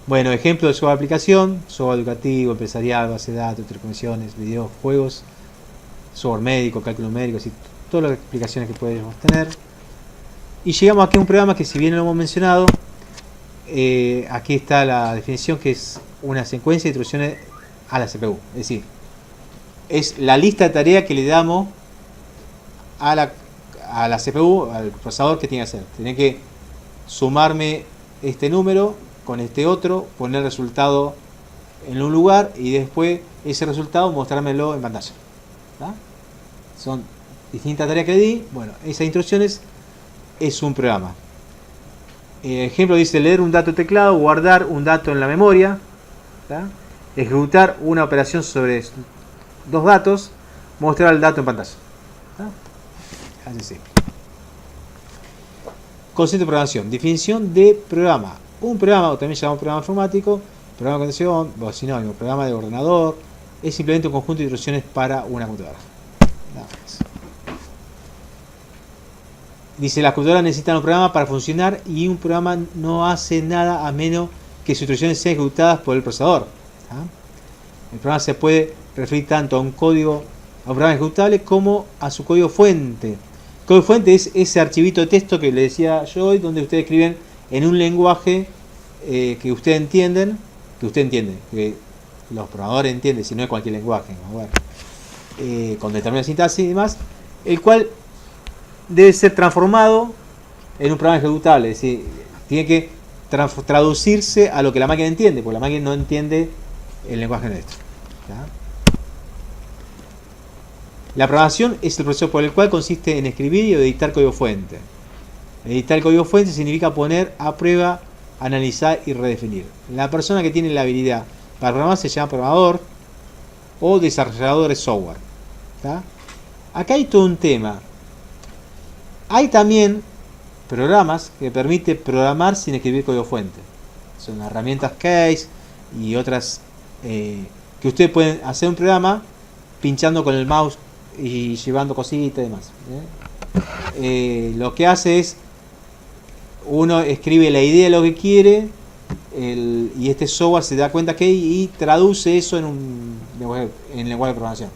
A: Bueno, ejemplo de software aplicación: software educativo, empresarial, base de datos, telecomunicaciones, videojuegos, software médico, cálculo médico, así, todas las explicaciones que podemos tener. Y llegamos aquí a un programa que, si bien lo hemos mencionado, aquí está la definición, que es una secuencia de instrucciones a la CPU. Es decir, es la lista de tareas que le damos a la CPU, al procesador, que tiene que hacer. Tiene que sumarme este número con este otro, poner el resultado en un lugar y después ese resultado mostrármelo en pantalla. ¿Tá? Son distintas tareas que le di. Bueno, esas instrucciones es un programa. Ejemplo dice: leer un dato teclado, guardar un dato en la memoria, ¿tá? Ejecutar una operación sobre dos datos, mostrar el dato en pantalla. ¿Tá? Así simple. Concepto de programación. Definición de programa. Un programa, o también llamado programa informático, programa de conducción, o sinónimo, programa de ordenador, es simplemente un conjunto de instrucciones para una computadora. Nada más. Dice: las computadoras necesitan un programa para funcionar, y un programa no hace nada a menos que sus instrucciones sean ejecutadas por el procesador. ¿Ah? El programa se puede referir tanto a un código, a un programa ejecutable, como a su código fuente. El código fuente es ese archivito de texto que le decía yo hoy, donde ustedes escriben en un lenguaje que ustedes entienden, que los programadores entienden, si no es cualquier lenguaje, con determinada sintaxis y demás, el cual debe ser transformado en un programa ejecutable. Es decir, tiene que traducirse a lo que la máquina entiende, porque la máquina no entiende el lenguaje nuestro. ¿Ya? La programación es el proceso por el cual consiste en escribir y editar código fuente. Editar el código fuente significa poner a prueba, analizar y redefinir. La persona que tiene la habilidad para programar se llama programador o desarrollador de software. ¿Tá? Acá hay todo un tema. Hay también programas que permiten programar sin escribir código fuente. Son herramientas Case y otras que ustedes pueden hacer un programa pinchando con el mouse y llevando cositas y demás. Lo que hace es, uno escribe la idea de lo que quiere, y este software se da cuenta que y traduce eso en lenguaje de programación.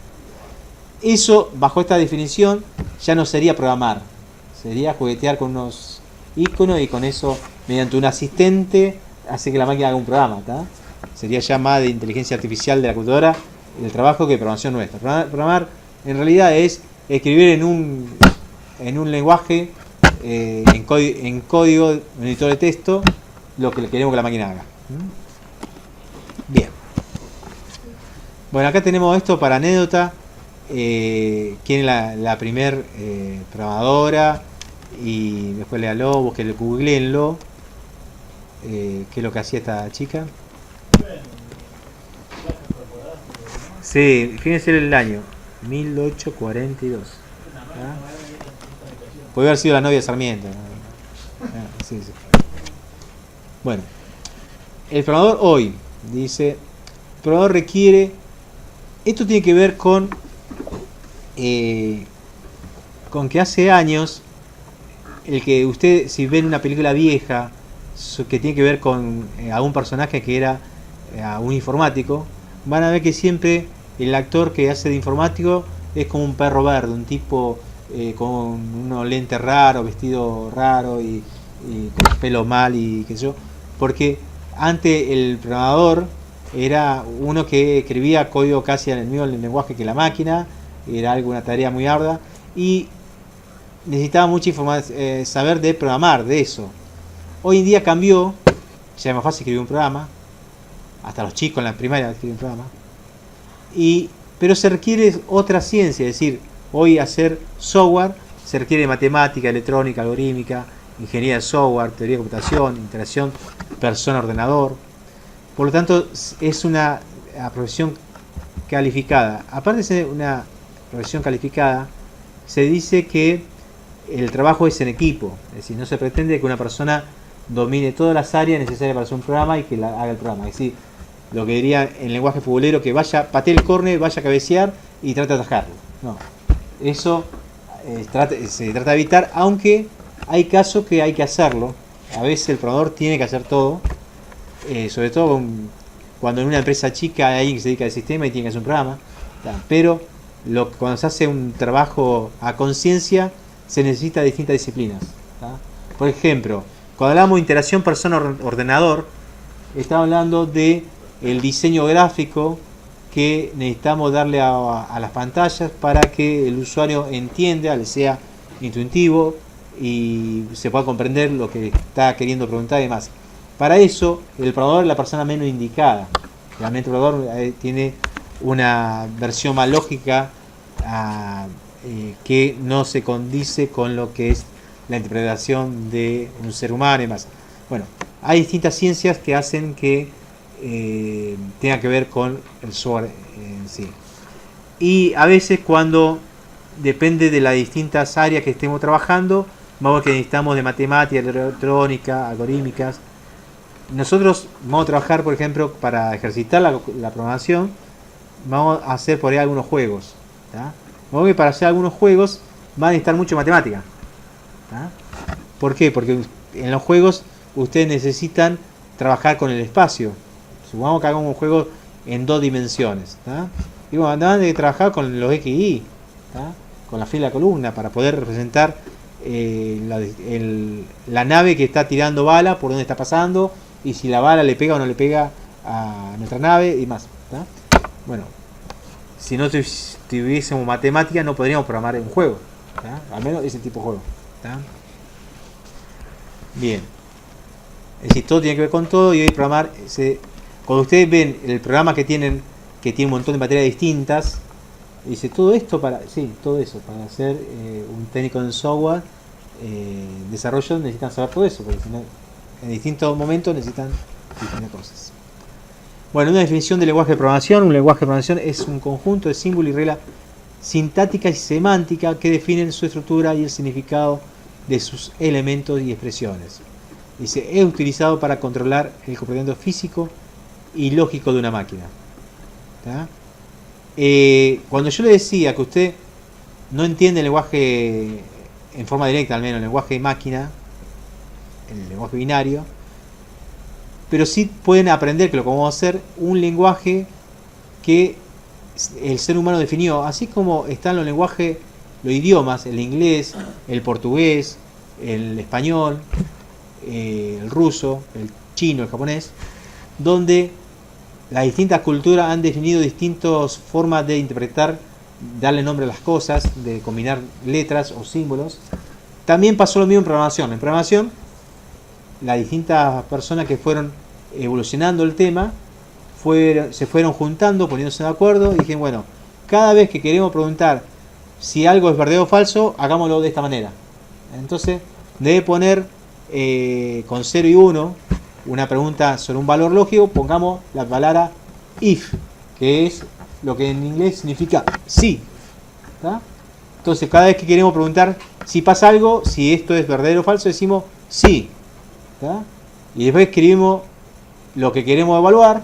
A: Eso, bajo esta definición, ya no sería programar, sería juguetear con unos iconos, y con eso, mediante un asistente, hace que la máquina haga un programa. ¿Tá? Sería ya más de inteligencia artificial de la computadora el trabajo que programación nuestra. Programar en realidad es escribir en un lenguaje, en código, en un editor de texto, lo que queremos que la máquina haga. Bien. Bueno, acá tenemos esto para anécdota. Quién es la primer programadora, y después léalo, busquen, googleenlo, qué es lo que hacía esta chica. Sí, fíjense el año 1842. ¿Ah? Puede haber sido la novia de Sarmiento. Sí. Bueno, el programador hoy dice: el programador requiere, esto tiene que ver con que hace años, el que usted, si ven una película vieja que tiene que ver con algún personaje que era un informático, van a ver que siempre el actor que hace de informático es como un perro verde, un tipo con unos lentes raros, vestido raro y con el pelo mal y qué sé yo, porque antes el programador era uno que escribía código casi en el mismo lenguaje que la máquina, era alguna tarea muy ardua y necesitaba mucha información, saber de programar, de eso. Hoy en día cambió, ya es más fácil escribir un programa, hasta los chicos en la primaria escriben un programa, pero se requiere otra ciencia, es decir, hoy hacer software se requiere de matemática, electrónica, algorítmica, ingeniería de software, teoría de computación, interacción persona-ordenador. Por lo tanto, es una profesión calificada. Aparte de ser una profesión calificada, se dice que el trabajo es en equipo, es decir, no se pretende que una persona domine todas las áreas necesarias para hacer un programa y que haga el programa. Es decir, lo que diría en lenguaje futbolero, que vaya, patee el córner, vaya a cabecear y trate de atajarlo. No, eso se trata de evitar, aunque hay casos que hay que hacerlo. A veces el programador tiene que hacer todo, sobre todo cuando en una empresa chica hay alguien que se dedica al sistema y tiene que hacer un programa. Pero cuando se hace un trabajo a conciencia, se necesita distintas disciplinas. ¿Tá? Por ejemplo, cuando hablamos de interacción persona-ordenador, estamos hablando de el diseño gráfico que necesitamos darle a las pantallas para que el usuario entienda, le sea intuitivo y se pueda comprender lo que está queriendo preguntar y demás. Para eso, el programador es la persona menos indicada. Realmente el programador tiene una versión más lógica que no se condice con lo que es la interpretación de un ser humano y demás. Bueno, hay distintas ciencias que hacen que tenga que ver con el software en sí. Y a veces cuando depende de las distintas áreas que estemos trabajando, vamos a que necesitamos de matemática, de electrónica, algorítmicas. Nosotros vamos a trabajar, por ejemplo, para ejercitar la programación, vamos a hacer por ahí algunos juegos. ¿Tá? Vamos a que para hacer algunos juegos van a necesitar mucho matemática. ¿Tá? ¿Por qué? Porque en los juegos ustedes necesitan trabajar con el espacio. Supongamos que hagamos un juego en 2 dimensiones. ¿Tá? Y bueno, van a trabajar con los XY, ¿tá? Con la fila de columna, para poder representar la nave que está tirando bala, por dónde está pasando, y si la bala le pega o no le pega a nuestra nave y más. ¿Tá? Bueno, si no tuviésemos matemática no podríamos programar un juego. ¿Tá? Al menos ese tipo de juego. ¿Tá? Bien. Es decir, todo tiene que ver con todo y hoy programar. Cuando ustedes ven el programa que tiene un montón de materias distintas, dice todo esto todo eso para ser un técnico en software desarrollo necesitan saber todo eso, porque si no, en distintos momentos necesitan distintas cosas. Bueno, una definición de lenguaje de programación. Un lenguaje de programación es un conjunto de símbolos y reglas sintácticas y semánticas que definen su estructura y el significado de sus elementos y expresiones. Dice, es utilizado para controlar el comportamiento físico y lógico de una máquina. ¿Tá? Cuando yo le decía que usted no entiende el lenguaje en forma directa, al menos el lenguaje de máquina, el lenguaje binario, pero sí pueden aprender, que lo que vamos a hacer, un lenguaje que el ser humano definió, así como están los lenguajes, los idiomas, el inglés, el portugués, el español, el ruso, el chino, el japonés, donde las distintas culturas han definido distintas formas de interpretar, darle nombre a las cosas, de combinar letras o símbolos. También pasó lo mismo en programación. En programación, las distintas personas que fueron evolucionando el tema se fueron juntando, poniéndose de acuerdo y dijeron, bueno, cada vez que queremos preguntar si algo es verdadero o falso, hagámoslo de esta manera. Entonces, debe poner con 0 y 1 una pregunta sobre un valor lógico, pongamos la palabra if, que es lo que en inglés significa sí. ¿Tá? Entonces, cada vez que queremos preguntar si pasa algo, si esto es verdadero o falso, decimos sí. ¿Tá? Y después escribimos lo que queremos evaluar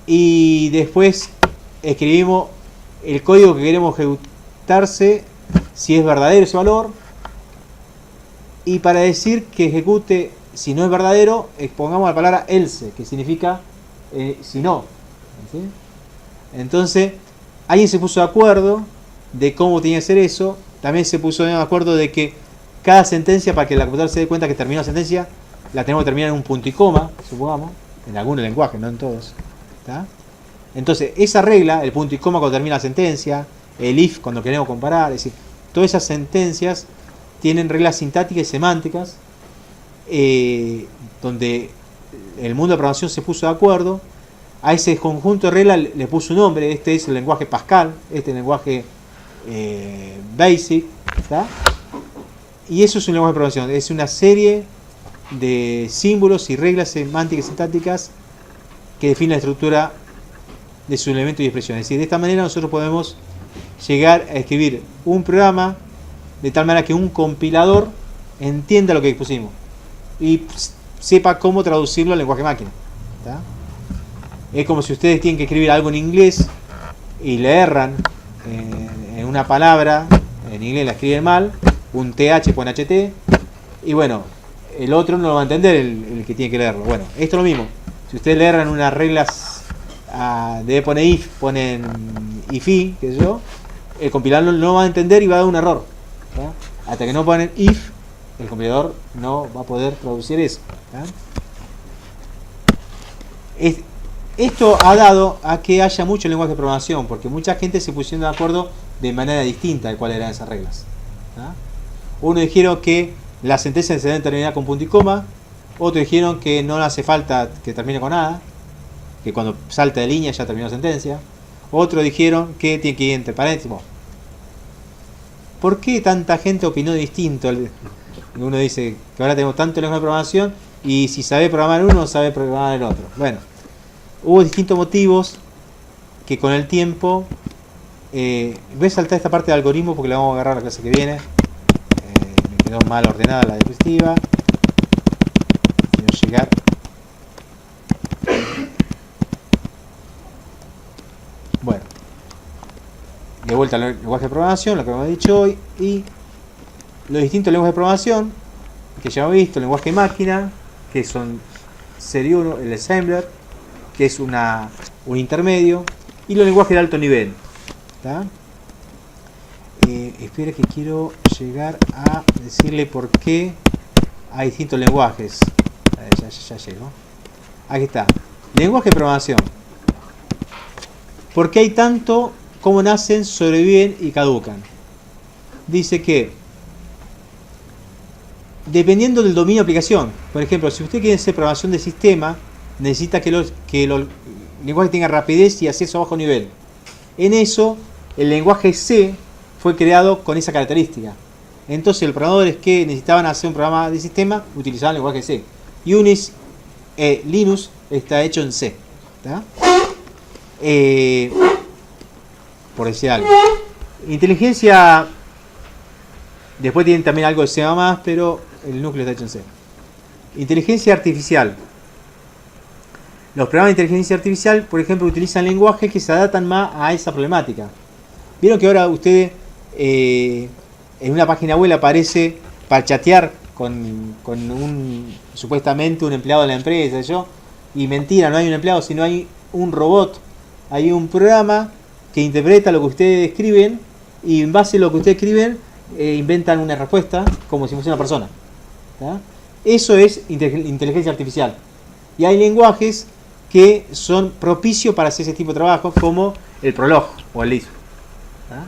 A: y después escribimos el código que queremos ejecutarse, si es verdadero ese valor, y para decir que ejecute si no es verdadero, pongamos la palabra else, que significa si no. ¿Sí? Entonces, alguien se puso de acuerdo de cómo tenía que ser eso. También se puso de acuerdo de que cada sentencia, para que la computadora se dé cuenta que terminó la sentencia, la tenemos que terminar en un punto y coma, supongamos, en algunos lenguajes, no en todos. ¿Tá? Entonces, esa regla, el punto y coma cuando termina la sentencia, el if cuando queremos comparar, es decir, todas esas sentencias tienen reglas sintácticas y semánticas, donde el mundo de programación se puso de acuerdo. A ese conjunto de reglas le puso un nombre. Este es el lenguaje Pascal, este es el lenguaje Basic. ¿Tá? Y eso es un lenguaje de programación, es una serie de símbolos y reglas semánticas y sintácticas que definen la estructura de sus elementos y expresiones. Es decir, de esta manera nosotros podemos llegar a escribir un programa de tal manera que un compilador entienda lo que pusimos y sepa cómo traducirlo al lenguaje máquina. ¿Tá? Es como si ustedes tienen que escribir algo en inglés y le erran en una palabra, en inglés la escriben mal, un TH pone HT, y bueno, el otro no lo va a entender, el que tiene que leerlo. Bueno, esto es lo mismo. Si ustedes le erran unas reglas debe poner if, ponen ifi, qué sé yo, el compilador no va a entender y va a dar un error. ¿Tá? Hasta que no ponen if, el compilador no va a poder producir eso. ¿Tá? Esto ha dado a que haya mucho lenguaje de programación, porque mucha gente se pusieron de acuerdo de manera distinta de cuáles eran esas reglas. ¿Tá? Uno dijeron que las sentencias se deben terminar con punto y coma, otros dijeron que no hace falta que termine con nada, que cuando salta de línea ya terminó la sentencia, otros dijeron que tiene que ir entre paréntesis. Bueno, ¿por qué tanta gente opinó distinto? Uno dice que ahora tenemos tanto lenguaje de programación y si sabe programar uno, sabe programar el otro. Bueno, hubo distintos motivos que con el tiempo... voy a saltar esta parte de algoritmo porque la vamos a agarrar la clase que viene. Me quedó mal ordenada la diapositiva. Quiero llegar. Bueno, de vuelta al lenguaje de programación, lo que hemos dicho hoy, y los distintos lenguajes de programación que ya hemos visto: el lenguaje de máquina, que son serie 1, el assembler, que es un intermedio, y los lenguajes de alto nivel. ¿Tá? Espera que quiero llegar a decirle por qué hay distintos lenguajes. Ya llegó. Aquí está. Lenguaje de programación. ¿Por qué hay tanto? ¿Cómo nacen, sobreviven y caducan? Dice que dependiendo del dominio de aplicación. Por ejemplo, si usted quiere hacer programación de sistema, necesita que los lenguajes tengan rapidez y acceso a bajo nivel. En eso, el lenguaje C fue creado con esa característica. Entonces, los programadores que necesitaban hacer un programa de sistema utilizaban el lenguaje C. Unix, Linux está hecho en C. ¿Tá? Por decir algo. Inteligencia, después tienen también algo de C++, pero el núcleo está hecho en C. Inteligencia artificial. Los programas de inteligencia artificial, por ejemplo, utilizan lenguajes que se adaptan más a esa problemática. Vieron que ahora ustedes en una página web aparece para chatear con supuestamente un empleado de la empresa, y mentira, no hay un empleado, sino hay un robot, hay un programa que interpreta lo que ustedes escriben y en base a lo que ustedes escriben inventan una respuesta como si fuese una persona. ¿Tá? Eso es inteligencia artificial. Y hay lenguajes que son propicios para hacer ese tipo de trabajo, como el Prolog o el Lisp. ¿Tá?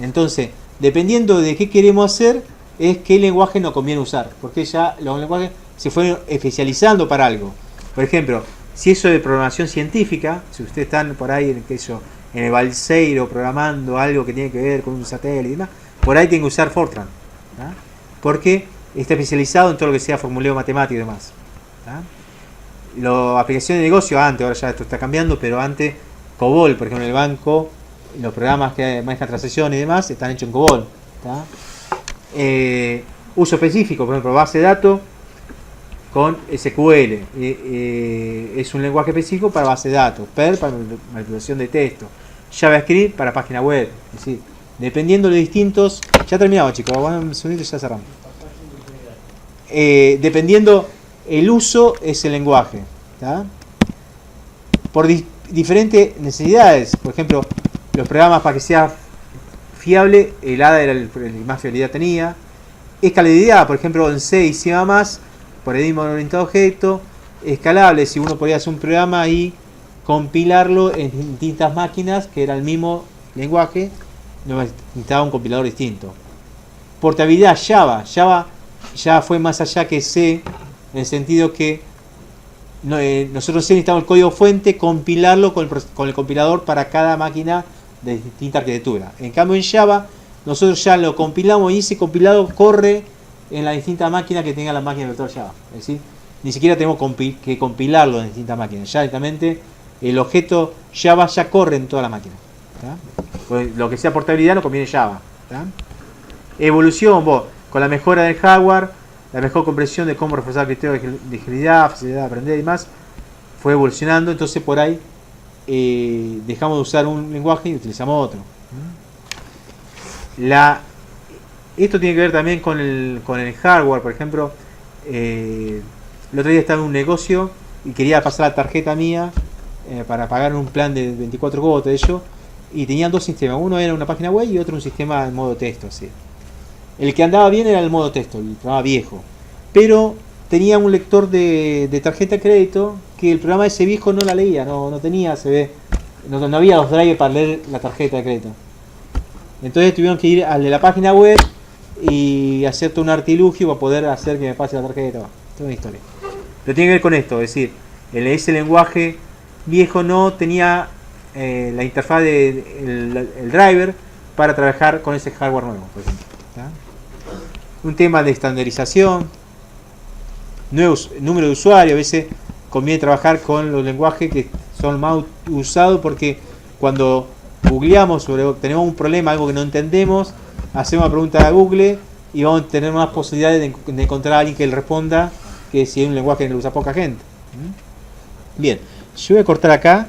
A: Entonces, dependiendo de qué queremos hacer, es qué lenguaje nos conviene usar, porque ya los lenguajes se fueron especializando para algo. Por ejemplo, si eso de programación científica, si ustedes están por ahí en el Balseiro programando algo que tiene que ver con un satélite y demás, por ahí tienen que usar Fortran, ¿tá? Porque está especializado en todo lo que sea formuleo matemático y demás. ¿Tá? La aplicación de negocio antes, ahora ya esto está cambiando, pero antes COBOL, por ejemplo, en el banco, los programas que manejan transacciones y demás están hechos en COBOL. ¿Tá? Uso específico, por ejemplo, base de datos con SQL. Es un lenguaje específico para base de datos. PER para manipulación de texto. JavaScript para página web. Es decir, dependiendo de distintos... Ya terminamos, chicos. Un segundito y ya cerramos. Dependiendo el uso es el lenguaje. ¿Tá? Por diferentes necesidades. Por ejemplo, los programas para que sea fiable, el ADA era el que más fiabilidad tenía. Escalabilidad, por ejemplo, en C y C++, paradigma orientado a objeto, escalable, si uno podía hacer un programa y compilarlo en distintas máquinas, que era el mismo lenguaje, no necesitaba un compilador distinto. Portabilidad, Java ya fue más allá que C, en el sentido que nosotros necesitamos el código fuente, compilarlo con el compilador para cada máquina de distinta arquitectura. En cambio en Java, nosotros ya lo compilamos y ese compilado corre en la distinta máquina que tenga la máquina virtual Java. Es decir, ni siquiera tenemos que compilarlo en distintas máquinas. Ya directamente el objeto Java ya corre en toda la máquina. Pues lo que sea portabilidad lo conviene Java. ¿Tá? Evolución, con la mejora del hardware, la mejor comprensión de cómo reforzar el criterio de agilidad, facilidad de aprender y demás, fue evolucionando. Entonces por ahí dejamos de usar un lenguaje y utilizamos otro. Esto tiene que ver también con el hardware. Por ejemplo, el otro día estaba en un negocio y quería pasar la tarjeta mía para pagar un plan de 24 cuotas de ello, y tenían dos sistemas, uno era una página web y otro un sistema en modo texto, así. El que andaba bien era el modo texto, el programa viejo, pero tenía un lector de tarjeta de crédito que el programa ese viejo no la leía, no tenía, no había los drivers para leer la tarjeta de crédito. Entonces tuvieron que ir al de la página web y hacer todo un artilugio para poder hacer que me pase la tarjeta. Toda una historia. Pero tiene que ver con esto, es decir, ese lenguaje viejo no tenía la interfaz el driver para trabajar con ese hardware nuevo, por ejemplo. ¿Tá? Un tema de estandarización, número de usuarios, a veces conviene trabajar con los lenguajes que son más usados porque cuando googleamos tenemos un problema, algo que no entendemos, hacemos una pregunta a Google y vamos a tener más posibilidades de encontrar a alguien que le responda que si es un lenguaje que lo usa poca gente. Bien, yo voy a cortar acá